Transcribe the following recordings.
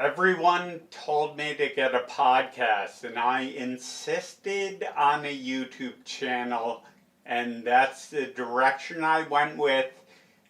Everyone told me to get a podcast, and I insisted on a YouTube channel, and that's the direction I went with.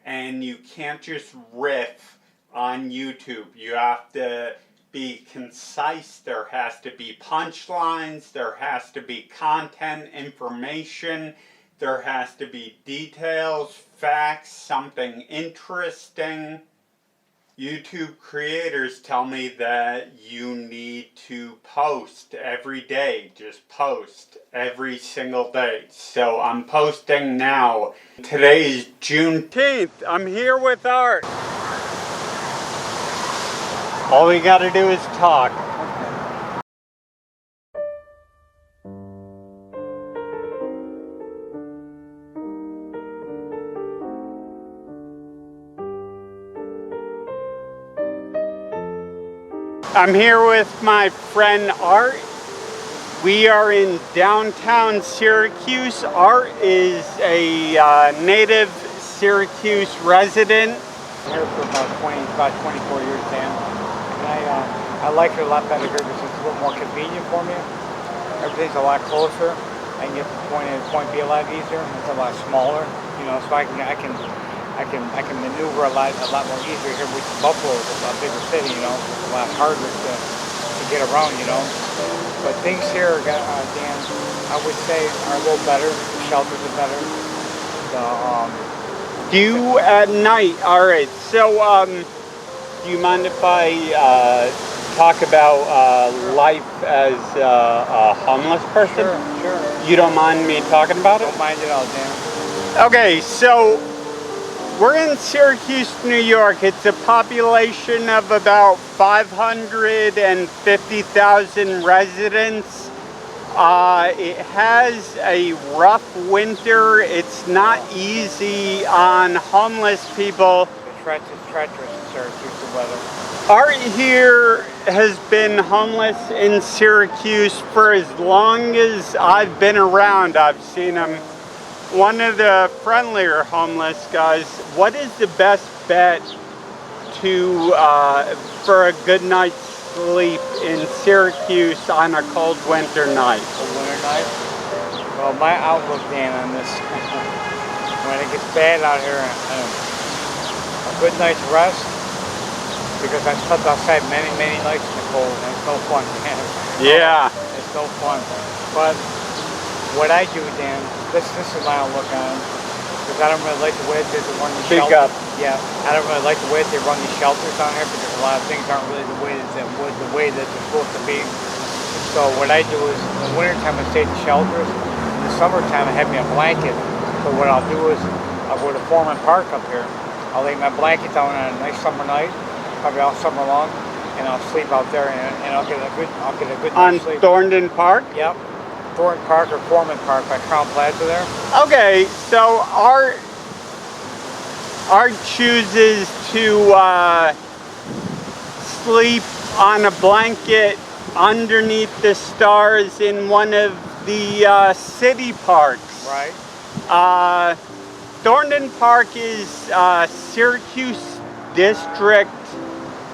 And you can't just riff on YouTube. You have to be concise. There has to be punchlines. There has to be content, information. There has to be details, facts, something interesting. YouTube creators tell me that you need to post every day. Just post every single day. So I'm posting now. Today is June 10th. I'm here with Art. All we gotta do is talk. I'm here with my friend Art. We are in downtown Syracuse. Art is a native Syracuse resident. I'm here for about 24 years, Dan. And I like it a lot better here because it's a little more convenient for me. Everything's a lot closer. I can get from point A to point B a lot easier. It's a lot smaller, so I can maneuver a lot more easier here. With Buffalo is a bigger city, it's a lot harder to get around, But things here, Dan, I would say are a little better. The shelters are better. You at night, all right. So, do you mind if I talk about life as a homeless person? Sure. You don't mind me talking about it? Don't mind at all, Dan. Okay, so we're in Syracuse, New York. It's a population of about 550,000 residents. It has a rough winter. It's not easy on homeless people. It's treacherous in Syracuse, the weather. Art here has been homeless in Syracuse for as long as I've been around. I've seen him. One of the friendlier homeless guys. What is the best bet for a good night's sleep in Syracuse on a cold winter night? A winter night? Well, my outlook, Dan, on this, when it gets bad out here, a good night's rest, because I slept outside many nights in the cold, and it's no fun, man. Yeah. It's no fun. But what I do, Dan, this is my outlook on it, because I don't really like the way that they run the shelters. Speak up. Yeah, I don't really like the way that they run these shelters down here, because a lot of things aren't really the way that they're supposed to be. So what I do is, in the wintertime I stay at the shelters. In the summertime I have me a blanket. So what I'll do is, I'll go to Foreman Park up here. I'll lay my blanket down on a nice summer night, probably all summer long, and I'll sleep out there, and I'll get a good night's sleep. On Thorndon Park? Yep. Thornton Park or Foreman Park by Crown Plaza there. Okay, so Art chooses to sleep on a blanket underneath the stars in one of the city parks. Right. Thorndon Park is Syracuse District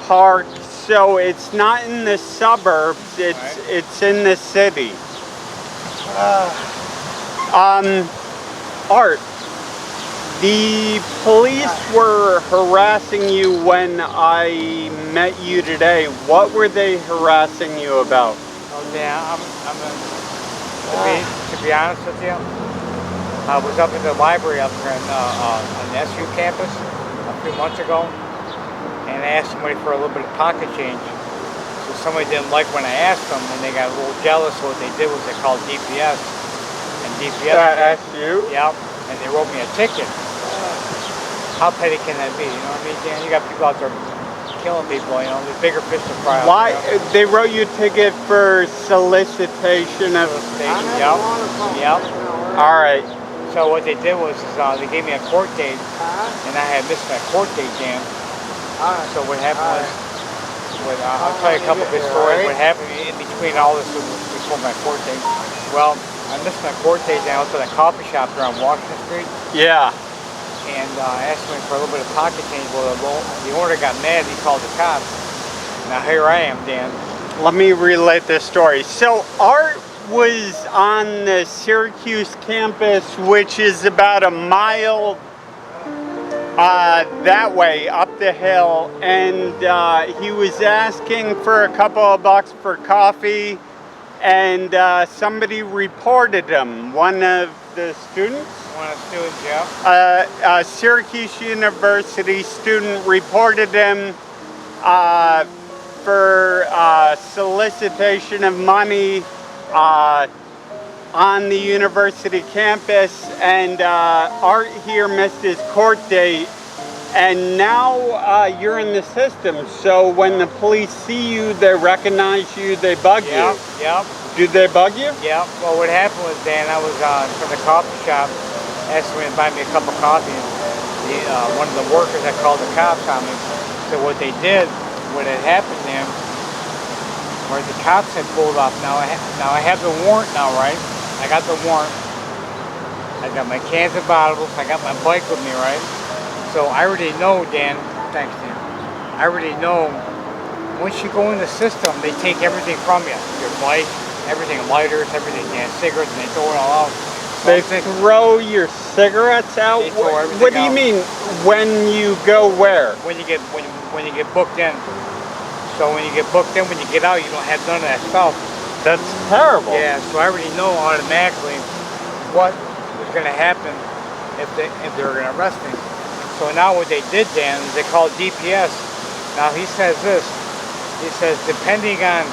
Park, so it's not in the suburbs. It's in the city. Art, the police were harassing you when I met you today. What were they harassing you about? Oh, yeah, to be honest with you, I was up at the library up here on the SU campus a few months ago, and I asked somebody for a little bit of pocket change. So somebody didn't like when I asked them, and they got a little jealous. So what they did was they called DPS. And DPS... Asked you? Yep. And they wrote me a ticket. How petty can that be? You know what I mean, Dan? You got people out there killing people, there's bigger fish to fry. Why? They wrote you a ticket for solicitation of... Yep. All right. So what they did was they gave me a court date, and I had missed my court date, Dan. So what happened was... I'll tell you a couple of good stories. What happened in between all this was before my court date. Well, I missed my court date down to that coffee shop there on Washington Street. Yeah. And I asked him for a little bit of pocket change. Well, the owner got mad. He called the cops. Now here I am, Dan. Let me relate this story. So Art was on the Syracuse campus, which is about a mile that way up the hill, and he was asking for a couple of bucks for coffee, and somebody reported him. One of the students? One of the students, yeah. A Syracuse University student reported him for solicitation of money on the university campus, and Art here missed his court date, and now you're in the system, so when the police see you, they recognize you, they bug you. Yep. Do they bug you? Yep. Well, what happened was, Dan, I was from the coffee shop, asked me to buy me a cup of coffee, and one of the workers had called the cops on me. So what they did, what had happened then, where the cops had pulled off. Now I have the warrant now, right? I got the warrant. I got my cans and bottles. I got my bike with me, right? So I already know, Dan. Thanks, Dan. I already know. Once you go in the system, they take everything from you. Your bike, everything, lighters, everything, Dan, cigarettes, and they throw it all out. They throw your cigarettes out? They throw everything What do you out. mean? When you go where? When you get booked in. So when you get booked in, when you get out, you don't have none of that stuff. That's terrible. Yeah, so I already know automatically what was going to happen if they were going to arrest me. So now what they did, Dan, is they called DPS. Now he says this. He says depending on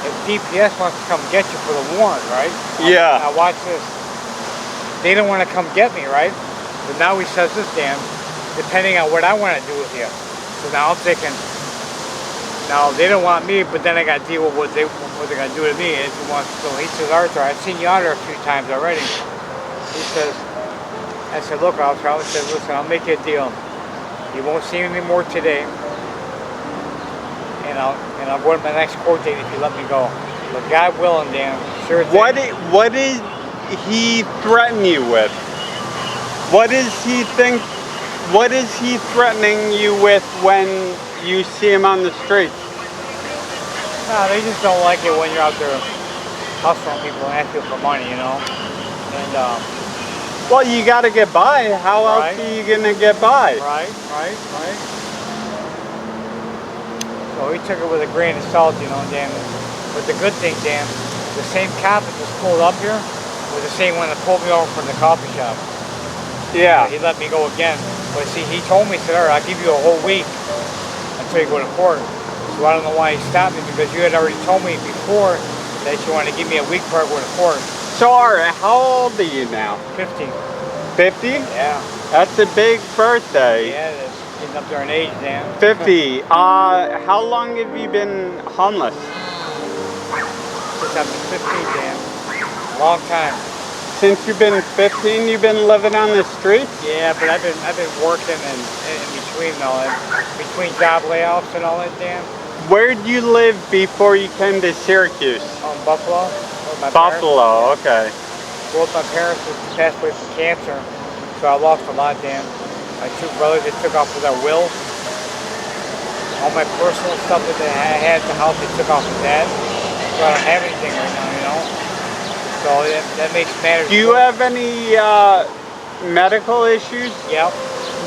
if DPS wants to come get you for the warrant, right? Yeah. Now watch this. They don't want to come get me, right? But now he says this, Dan, depending on what I want to do with you. So now I'm thinking, now they don't want me, but then I got to deal with what they're going to do to me. So he says, Arthur, I've seen you out there a few times already. He says, I said, look, Arthur, I said, listen, I'll make you a deal. You won't see me anymore today, and I'll go to my next court date if you let me go. But God willing, Dan, sure thing. What did he threaten you with? What is he threatening you with when you see him on the street? No, they just don't like it when you're out there hustling people and asking for money, you know. And well, you got to get by. How else are you gonna get by? Right. So he took it with a grain of salt, you know, Dan. But the good thing, Dan, the same cop that just pulled up here was the same one that pulled me over from the coffee shop. Yeah. He let me go again. But see, he told me, he said, all right, I'll give you a whole week until you go to court. So I don't know why he stopped me, because you had already told me before that you wanted to give me a week before I go to court. So, how old are you now? 50. 50? Yeah. That's a big birthday. Yeah, it is. Getting up there in age, Dan. 50. How long have you been homeless? Since I've been 15, Dan. Long time. Since you've been 15, you've been living on the streets? Yeah, but I've been working in between all that, between job layoffs and all that, Dan. Where did you live before you came to Syracuse? Buffalo. Buffalo, okay. Both my parents passed away from cancer, so I lost a lot, Dan. My two brothers, they took off with their will. All my personal stuff that I had at the house, they took off with that. So I don't have anything right now, you know. So that makes matters. Do you have any medical issues? Yep.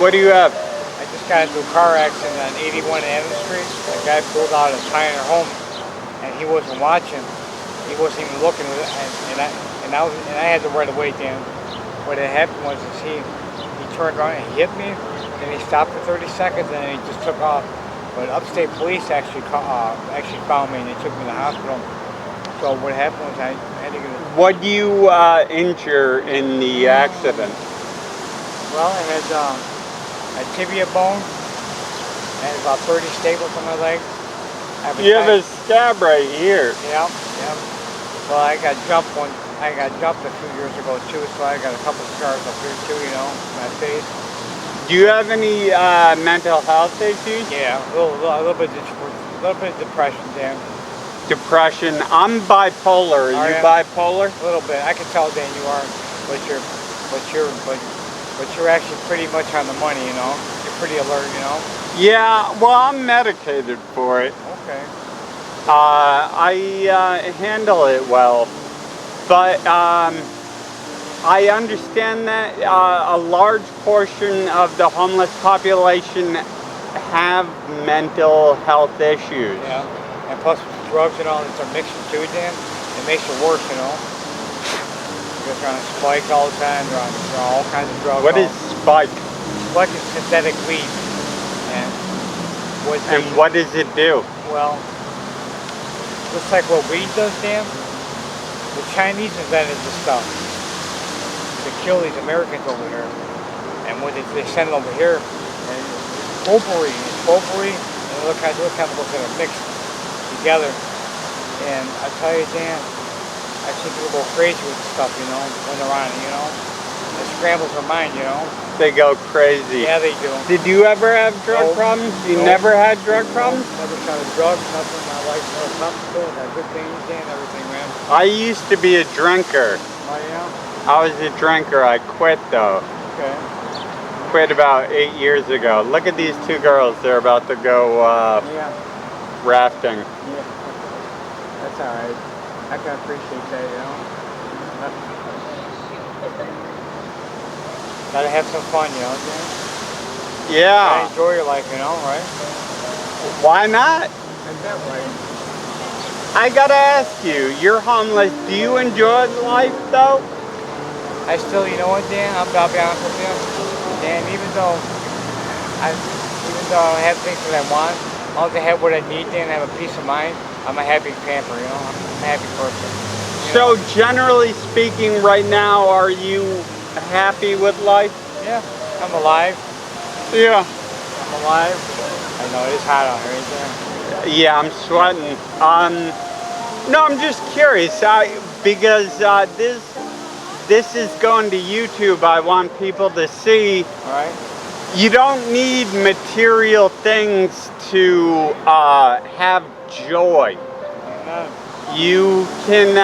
What do you have? I just got into a car accident on 81 Adams Street. A guy pulled out a Pioneer home, and he wasn't watching. He wasn't even looking, and I had to right away, Dan. What had happened was he turned around and hit me, then he stopped for 30 seconds, and then he just took off. But upstate police actually found me, and they took me to the hospital. So what happened was I had to get a... What do you injure in the accident? Well, I had a tibia bone, and about 30 staples on my leg. You have a scab right here. Yeah. Well, I got jumped a few years ago too, so I got a couple scars up here too, you know, my face. Do you have any mental health issues? Yeah, a little bit of depression, Dan. Depression. I'm bipolar. Are you bipolar? A little bit. I can tell, Dan, you are, but you're actually pretty much on the money, you know. You're pretty alert, you know. Yeah. Well, I'm medicated for it. Okay. I handle it well, but I understand that a large portion of the homeless population have mental health issues. Yeah. And plus drugs and all this are mixing too, Dan. It makes it worse, you know. Because they're on spike all the time. They're on all kinds of drugs. What is spike? Spike is synthetic weed. And what does it do? Well, looks like what weed does, Dan. The Chinese invented this stuff to kill these Americans over here. And when they send it over here, and potpourri, and other kinds of chemicals that are mixed together. And I tell you, Dan, I see people go crazy with this stuff, you know, when they're on it, you know. It scrambles their mind, you know. They go crazy. Yeah, they do. Did you ever have drug problems? You never had drug problems? Never tried drugs, nothing. My life was comfortable, had good things, Dan, everything, man. I used to be a drinker. Oh, yeah? I was a drinker. I quit though. Okay. Quit about 8 years ago. Look at these two girls. They're about to go Yeah. rafting. Yeah. That's all right. I can appreciate that, you know. Gotta have some fun, you know, Dan. Yeah. Gotta enjoy your life, you know, right? Why not? Is that right? I gotta ask you, you're homeless. Do you enjoy life though? I still, you know what, Dan? I'll be honest with you. Dan, even though I don't have things that I want, as long as I have what I need, Dan, I have a peace of mind, I'm a happy camper, you know? I'm a happy person. So generally speaking right now, are you happy with life? Yeah, I'm alive. Yeah. I'm alive. I know, it is hot out here, isn't it? Yeah, I'm sweating. No, I'm just curious. Because this is going to YouTube. I want people to see. All right. You don't need material things to have joy. No. You can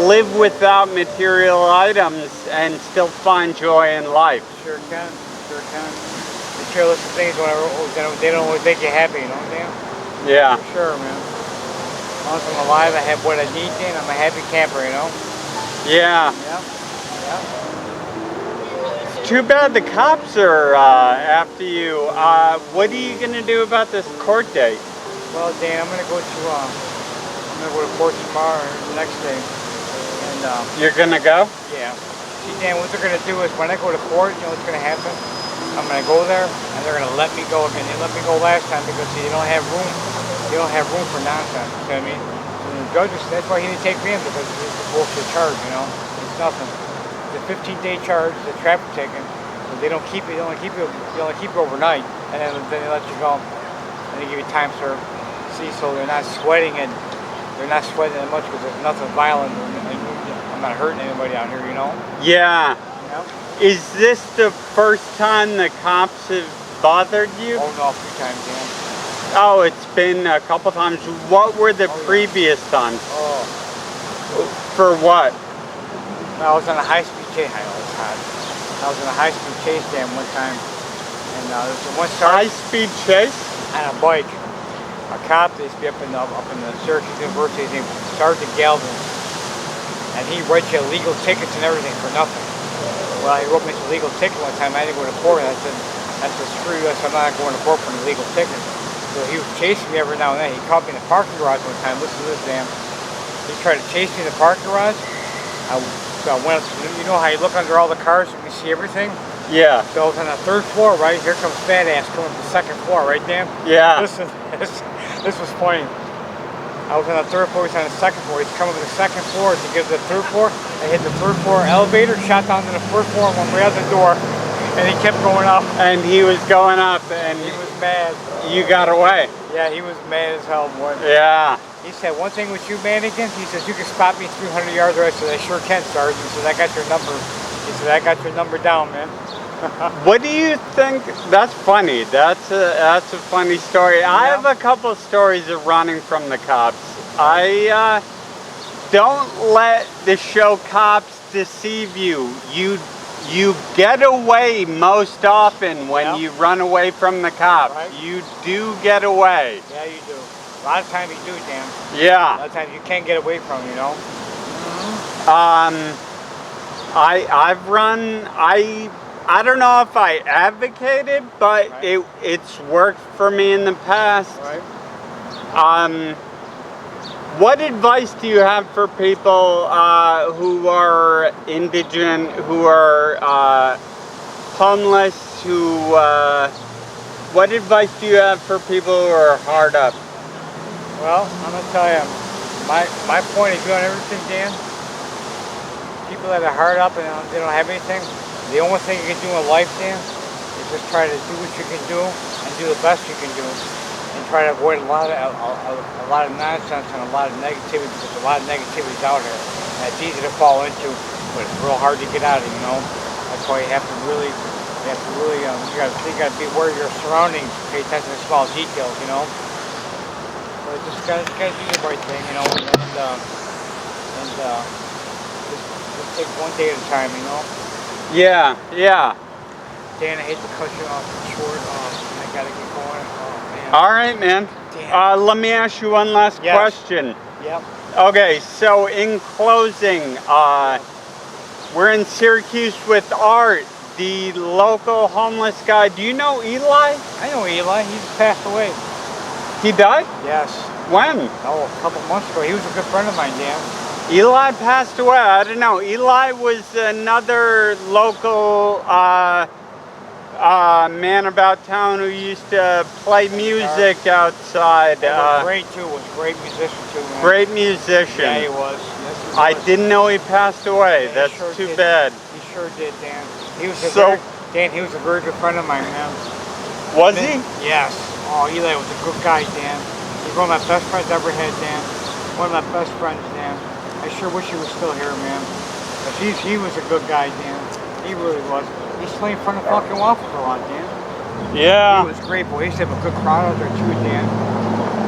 live without material items and still find joy in life. Sure can. Sure can. Materialistic things, they don't always make you happy, you know what I'm saying? Yeah. For sure, man. As long as I'm alive, I have what I need, Dan, I'm a happy camper, you know? Yeah. Yeah. Yeah. It's too bad the cops are after you. What are you gonna do about this court date? Well, Dan, I'm gonna go to court tomorrow or the next day, and You're gonna go? yeah. See, Dan, what they're gonna do is when I go to court, you know what's gonna happen? I'm gonna go there, and they're gonna let me go again. They let me go last time because see, they don't have room. They don't have room for nonsense. You know what I mean? And the judge, that's why he didn't take me in because it's a bullshit charge. You know, it's nothing. It's a 15-day charge. It's a traffic ticket. But they don't keep you. They only keep you overnight, and then they let you go. And they give you time served. See, so they're not sweating and they're not sweating that much because there's nothing violent. I'm not hurting anybody out here. You know? Yeah. Yeah. Is this the first time the cops have bothered you? Oh no, a few times, Dan. Oh, it's been a couple times. What were the previous times? Oh. For what? I was on a high-speed chase. I know it's hot. I was on a high-speed chase Dan one time, and there was one sergeant High-speed chase? on a bike. A cop, they used to be up in the Syracuse University, his name was Sergeant Galvin, and he writes you illegal tickets and everything for nothing. Well, he wrote me this illegal ticket one time. I didn't go to court, and I said, screw you. I said, I'm not going to court for an illegal ticket. So he was chasing me every now and then. He caught me in the parking garage one time. Listen to this, Dan. He tried to chase me in the parking garage. So I went up, you know how you look under all the cars so you can see everything? Yeah. So I was on the third floor, right? Here comes fat ass coming up the second floor, right, Dan? Yeah. Listen, this was funny. I was on the third floor, he's on the second floor. He's coming to the second floor to get to the third floor. I hit the third floor elevator, shot down to the first floor, went right out the door, and he kept going up. And he was going up and He was mad. you got away. Yeah, he was mad as hell, boy. Yeah. He said, one thing with you, Mannequin, he says, you can spot me 300 yards away. I said, I sure can, Sergeant. He said, I got your number. He said, I got your number down, man. What do you think? That's funny. That's a funny story. Yeah. I have a couple of stories of running from the cops. Don't let the show cops deceive you. You you get away most often when Yeah. you run away from the cops. Right. You do get away. Yeah, you do. A lot of times you do, Dan. A Yeah. lot of times you can't get away from, you know. I've run. I don't know if I advocated, but Right. it's worked for me in the past. Right. What advice do you have for people who are indigent, who are homeless, what advice do you have for people who are hard up? Well, I'm gonna tell you, my point of view on everything, Dan. People that are hard up and they don't have anything, the only thing you can do in life, Dan, is just try to do what you can do and do the best you can do, and try to avoid a lot of nonsense and a lot of negativity, because a lot of negativity is out here. And it's easy to fall into, but it's real hard to get out of. You know, that's why you have to really, you gotta be aware of your surroundings, pay attention to small details. You know, but just gotta do the right thing. You know, and just take one day at a time. You know. Yeah, yeah. Dan, I hate to cut you off short. I gotta get going. Oh, man. All right, man. Let me ask you one last Yes. question. Yep. Okay, so in closing, we're in Syracuse with Art, the local homeless guy. Do you know Eli? I know Eli. He's passed away. He died? Yes. When? Oh, a couple months ago. He was a good friend of mine, Dan. Eli passed away. I don't know. Eli was another local man about town who used to play music outside. Was great too. Was a great musician too, man. Great musician. Yeah, he was. Yes, he was. I didn't know he passed away. Yeah, he That's sure too did. bad. He sure did, Dan. He was a So- Dan. He was a very good friend of mine, man. Was he? Yes. Oh, Eli was a good guy, Dan. He's one of my best friends I ever had, Dan. One of my best friends, Dan. I sure wish he was still here, man. But he was a good guy, Dan. He really was. He used to play in front of fucking Waffles a lot, Dan. Yeah. He was great, boy. He used to have a good crowd out there too, Dan.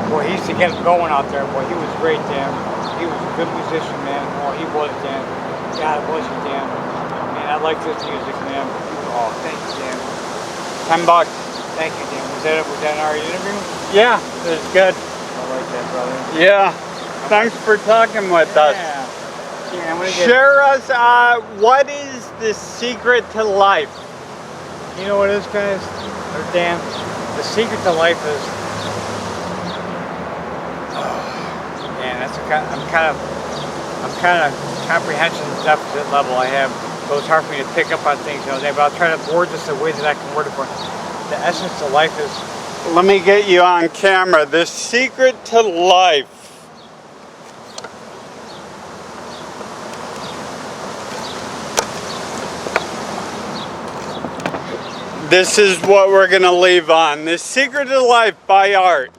Boy, he used to get them going out there, boy. He was great, Dan. He was a good musician, man. Oh, he was, Dan. God, was he, Dan. Man, I like this music, man. Oh, thank you, Dan. $10. Thank you, Dan. Was that our interview? Yeah, it was good. I like that, brother. Yeah. Thanks for talking with us. Yeah. Yeah, I'm gonna get. Share us, what is the secret to life? You know what it is, guys? Or Dan, the secret to life is. Man, I'm kind of comprehension deficit level I have, so it's hard for me to pick up on things, you know. But I'll try to word this the way that I can word it for. The essence of life is. Let me get you on camera. The secret to life. This is what we're going to leave on. The Secret to Life by Art.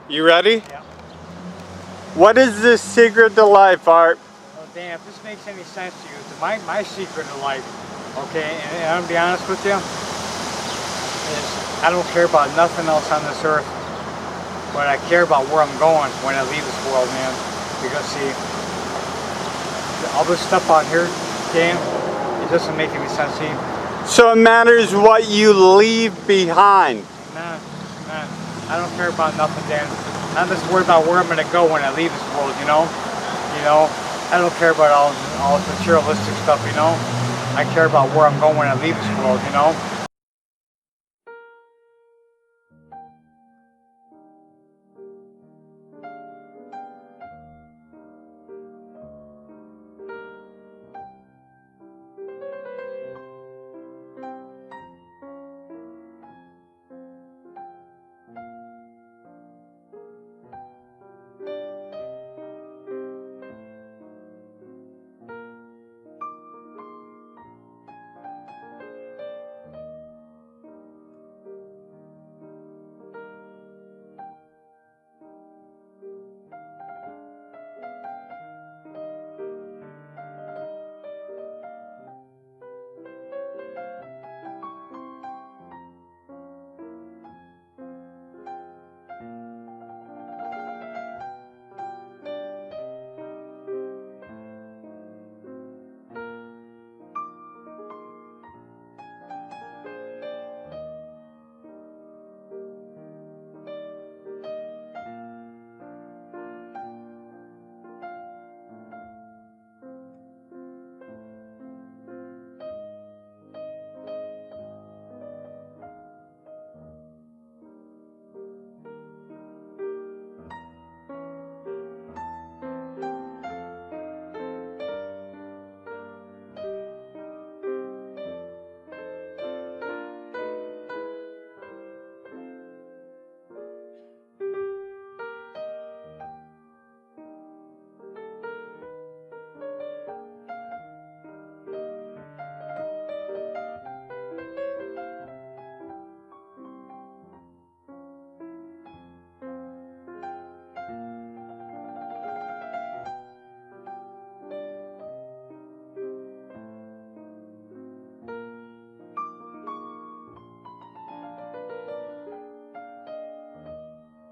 You ready? Yeah. What is the secret to life, Art? Well, Dan, if this makes any sense to you, my secret in life, okay, and I'm gonna be honest with you, is I don't care about nothing else on this earth, but I care about where I'm going when I leave this world, man. Because see, all this stuff out here, Dan, it doesn't make any sense to you. So it matters what you leave behind. Nah, I don't care about nothing, Dan. I'm just worried about where I'm gonna go when I leave this world, you know? I don't care about all this materialistic stuff, you know? I care about where I'm going when I leave this world, you know?